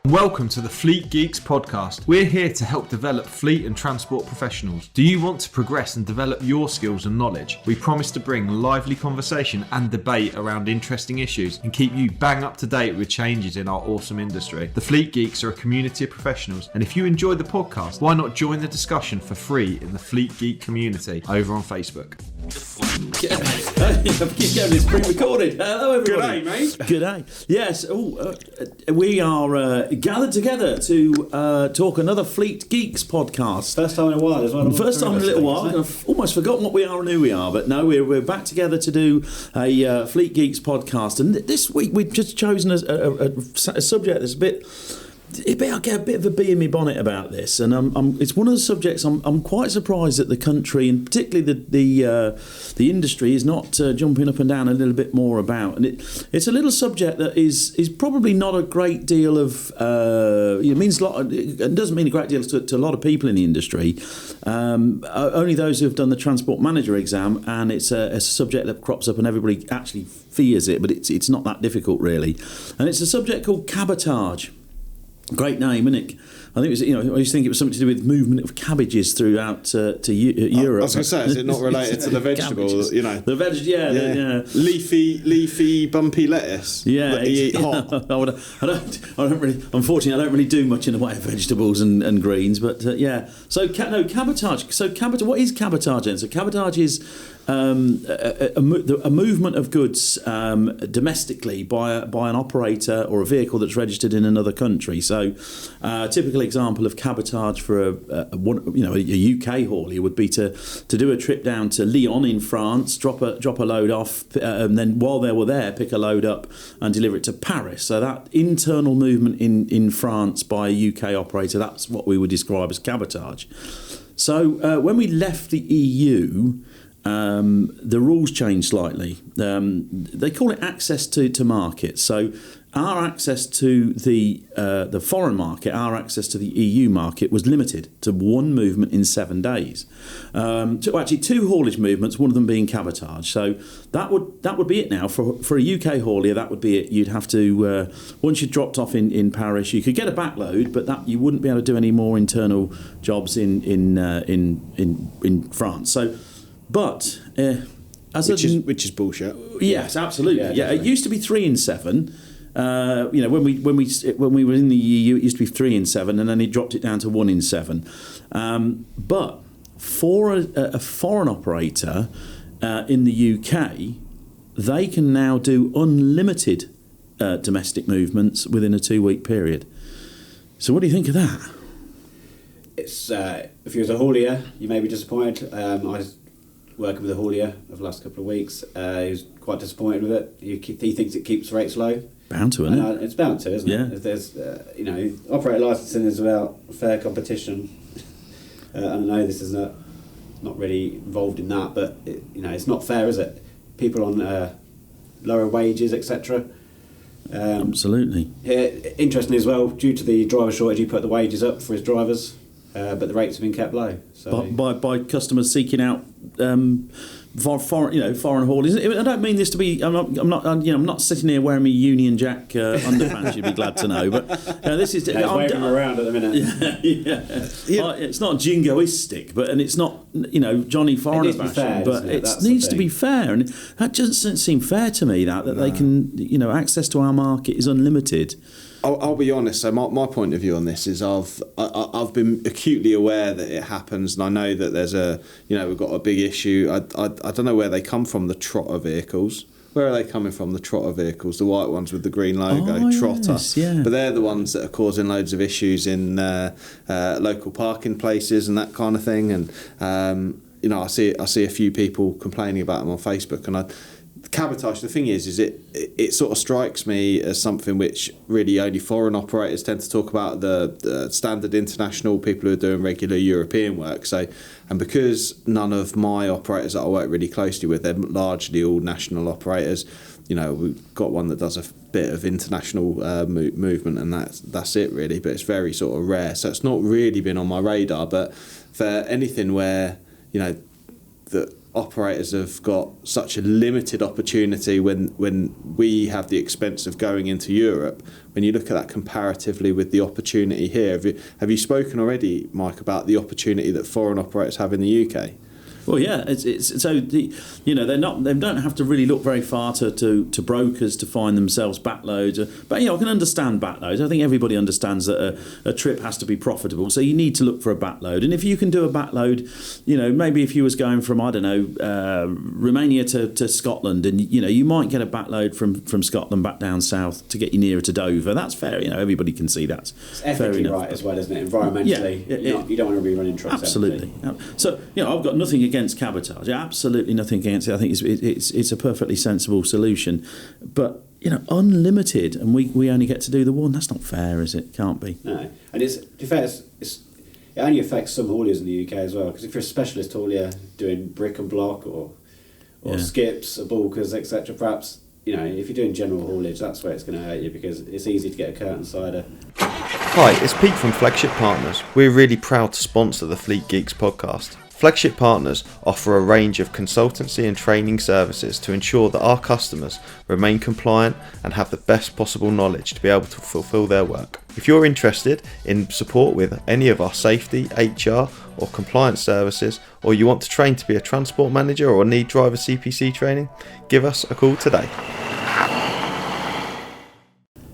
Welcome to the Fleet Geeks Podcast. We're here to help develop fleet and transport professionals. Do you want to progress and develop your skills and knowledge? We promise to bring lively conversation and debate around interesting issues and keep you bang up to date with changes in our awesome industry. The Fleet Geeks are a community of professionals, and if you enjoy the podcast, why not join the discussion for free in the Fleet Geek community over on Facebook? It's pre-recorded. Hello, everybody. G'day, mate. G'day. Yes. We are gathered together to talk another Fleet Geeks podcast. First time in a while as well. First time in a little while. I've almost forgotten what we are and who we are, but no, we're back together to do a Fleet Geeks podcast. And this week we've just chosen a subject that's I get a bit of a bee in my bonnet about this, and it's one of the subjects I'm quite surprised that the country, and particularly the industry, is not jumping up and down a little bit more about. And it's a little subject that is probably not a great deal of it means a lot. It doesn't mean a great deal to a lot of people in the industry. Only those who have done the transport manager exam, and it's a subject that crops up and everybody actually fears it, but it's not that difficult really. And it's a subject called cabotage. Great name, isn't it? I think it was. I used to think it was something to do with movement of cabbages throughout to Europe. I was going to say, is it not related to the vegetable? The yeah. Leafy, bumpy lettuce. Yeah, that you eat hot. Unfortunately, I don't really do much in the way of vegetables and greens. But yeah. So cabotage. So cabotage. What is cabotage then? So cabotage is a movement of goods domestically by an operator or a vehicle that's registered in another country. So, typical example of cabotage for a UK haulier would be to do a trip down to Lyon in France, drop a load off, and then while they were there, pick a load up and deliver it to Paris. So that internal movement in France by a UK operator, that's what we would describe as cabotage. So when we left the EU, the rules changed slightly. They call it access to market. So our access to the foreign market, our access to the EU market was limited to one movement in 7 days. Two haulage movements, one of them being cabotage. So that would be it now for a UK haulier. That would be it. You'd have to once you dropped off in Paris, you could get a backload, but that you wouldn't be able to do any more internal jobs in France. So. But which is bullshit. Yes, absolutely. Yeah, it used to be 3 in 7. When we were in the EU, it used to be 3 in 7, and then he dropped it down to 1 in 7. But for a foreign operator in the UK, they can now do unlimited domestic movements within a 2-week period. So, what do you think of that? It's if you was a haulier, you may be disappointed. I was working with a haulier over the last couple of weeks. He was quite disappointed with it. He thinks it keeps rates low. Bound to, isn't it? It's bound to, isn't it? If there's, operator licensing is about fair competition. I know this is not really involved in that, but it's not fair, is it? People on lower wages, etc. Absolutely. Interesting as well, due to the driver shortage, he put the wages up for his drivers. But the rates have been kept low. So by customers seeking out foreign haulers. I don't mean this to be. I'm not sitting here wearing my Union Jack underpants. You'd be glad to know. But this is. He's waving them around at the minute. Yeah. It's not jingoistic, and it's not Johnny Foreigner fashion. But it needs to be fair, and that doesn't seem fair to me. That they can access to our market is unlimited. I'll be honest. So my point of view on this is I've been acutely aware that it happens, and I know that there's we've got a big issue. I don't know where they come from. The trotter vehicles. Where are they coming from? The trotter vehicles, the white ones with the green logo, trotter. Yes, yeah. But they're the ones that are causing loads of issues in local parking places and that kind of thing. And I see a few people complaining about them on Facebook, and cabotage, the thing is it sort of strikes me as something which really only foreign operators tend to talk about, the standard international people who are doing regular European work. So, and because none of my operators that I work really closely with, they're largely all national operators. We've got one that does a bit of international movement, and that's it really, but it's very sort of rare. So it's not really been on my radar, but for anything where, that operators have got such a limited opportunity when we have the expense of going into Europe. When you look at that comparatively with the opportunity here, have you spoken already, Mike, about the opportunity that foreign operators have in the UK? Well, yeah, it's so they don't have to really look very far to brokers to find themselves backloads. But I can understand backloads. I think everybody understands that a trip has to be profitable. So you need to look for a backload. And if you can do a backload, maybe if you was going from Romania to Scotland, and you might get a backload from Scotland back down south to get you nearer to Dover. That's fair. Everybody can see that. It's ethically right as well, isn't it? Environmentally, you don't want to be running trucks. Absolutely. So I've got nothing against cabotage, absolutely nothing against it. I think it's a perfectly sensible solution, but unlimited, and we only get to do the one. That's not fair, is it? Can't be. No, and to be fair, it only affects some hauliers in the UK as well. Because if you're a specialist haulier doing brick and block or skips or bulkers, etc., perhaps if you're doing general haulage, that's where it's going to hurt you, because it's easy to get a curtain sider. Hi, it's Pete from Flagship Partners. We're really proud to sponsor the Fleet Geeks podcast. Flagship Partners offer a range of consultancy and training services to ensure that our customers remain compliant and have the best possible knowledge to be able to fulfill their work. If you're interested in support with any of our safety, HR or compliance services, or you want to train to be a transport manager or need driver CPC training, give us a call today.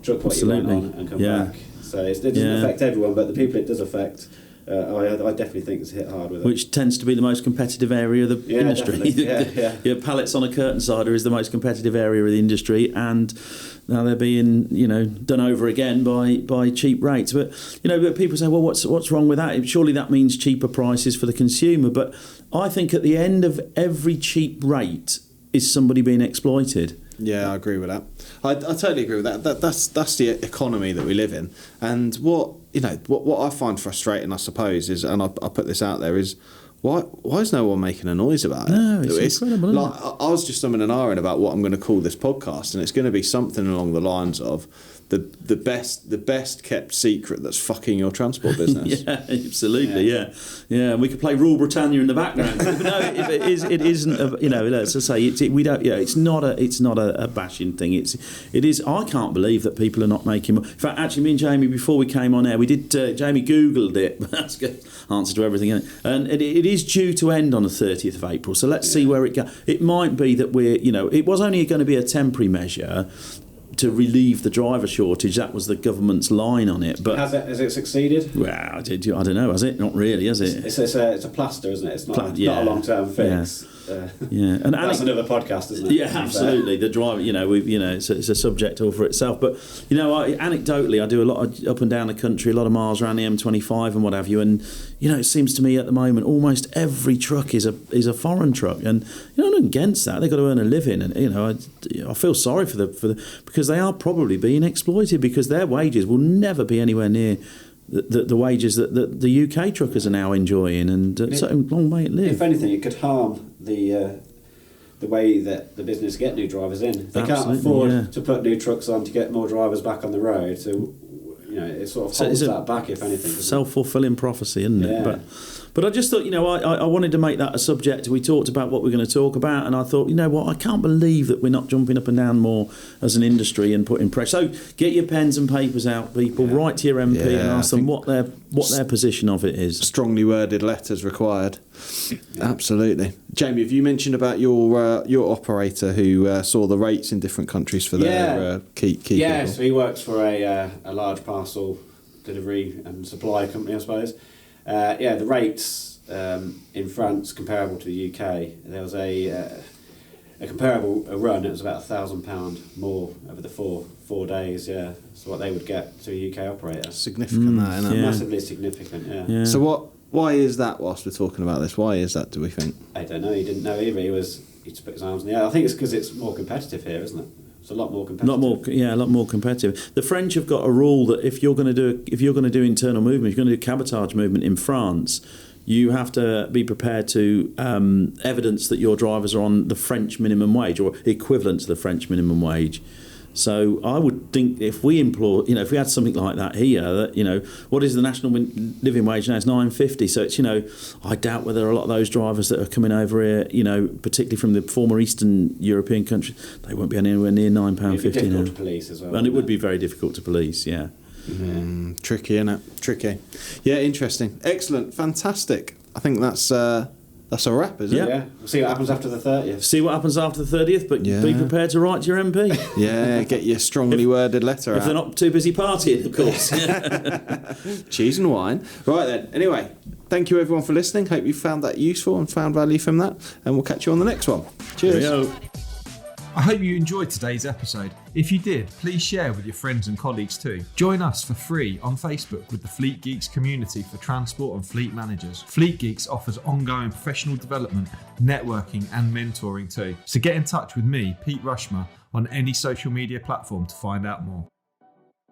Chuck what you want on and come back. So it doesn't affect everyone, but the people it does affect, I definitely think it's hit hard with it. Which tends to be the most competitive area of the industry. Yeah. Pallets on a curtain sider is the most competitive area of the industry, and now they're being done over again by cheap rates. But but people say, well, what's wrong with that? Surely that means cheaper prices for the consumer. But I think at the end of every cheap rate is somebody being exploited. Yeah, I agree with that. I totally agree with that. That's the economy that we live in. And what I find frustrating, I suppose, is, and I'll put this out there, is why is no one making a noise about it? No, it's incredible. Like, I was just umming and ahhing about what I'm going to call this podcast, and it's going to be something along the lines of the best kept secret that's fucking your transport business. Yeah, absolutely. Yeah. We could play Rule Britannia in the background. But no, it isn't. Let's just say we don't. Yeah, it's not a bashing thing. It is. I can't believe that people are not making. In fact, actually, me and Jamie, before we came on air, we did. Jamie Googled it. That's good answer to everything, isn't it? And it is due to end on the 30th of April. So let's see where it goes. It might be that it was only going to be a temporary measure to relieve the driver shortage. That was the government's line on it. But has it succeeded? Well, I don't know. Has it? Not really, has it? It's a plaster, isn't it? It's not a long-term fix. And that's another podcast, isn't it? Yeah, absolutely. The driver, it's a subject all for itself. But anecdotally, I do a lot of up and down the country, a lot of miles around the M25 and what have you. And it seems to me at the moment almost every truck is a foreign truck, and I'm not against that. They've got to earn a living, and I feel sorry for the because they are probably being exploited, because their wages will never be anywhere near the wages that the UK truckers are now enjoying, and so long may it live. If anything, it could harm the way that the business get new drivers in. They can't afford to put new trucks on to get more drivers back on the road. So it sort of holds that back, if anything. Self-fulfilling prophecy, isn't it? Yeah. But I just thought, I wanted to make that a subject. We talked about what we're going to talk about, and I thought, I can't believe that we're not jumping up and down more as an industry and putting pressure. So get your pens and papers out, people. Yeah. Write to your MP and ask them what their position of it is. Strongly worded letters required. Absolutely. Jamie, have you mentioned about your operator who saw the rates in different countries for their key people? So he works for a large parcel delivery and supply company, I suppose. The rates in France comparable to the UK. There was a comparable run. It was about £1,000 more over the four days. Yeah, so what they would get to a UK operator. Significant, that, isn't it? Massively significant. Yeah. So why is that? Whilst we're talking about this, why is that? Do we think? I don't know. He didn't know either. He just put his arms in the air. I think it's because it's more competitive here, isn't it? It's a lot more competitive. A lot more competitive. The French have got a rule that if you're going to do internal movement, if you're going to do cabotage movement in France, you have to be prepared to evidence that your drivers are on the French minimum wage or equivalent to the French minimum wage. So I would think if we if we had something like that here, that, what is the national living wage now? It's $9.50. So it's, I doubt whether a lot of those drivers that are coming over here, particularly from the former Eastern European countries, they won't be anywhere near £9.50 now. It'd be difficult to police as well. And it would be very difficult to police, yeah. Tricky, isn't it? Tricky. Yeah, interesting. Excellent. Fantastic. I think that's a wrap, isn't it? Yeah. We'll see what happens after the 30th. See what happens after the 30th, but be prepared to write to your MP. Yeah, get your strongly worded letter out. If they're not too busy partying, of course. Cheese and wine. Right then. Anyway, thank you everyone for listening. Hope you found that useful and found value from that. And we'll catch you on the next one. Cheers. Cheerio. I hope you enjoyed today's episode. If you did, please share with your friends and colleagues too. Join us for free on Facebook with the Fleet Geeks community for transport and fleet managers. Fleet Geeks offers ongoing professional development, networking and mentoring too. So get in touch with me, Pete Rushmer, on any social media platform to find out more.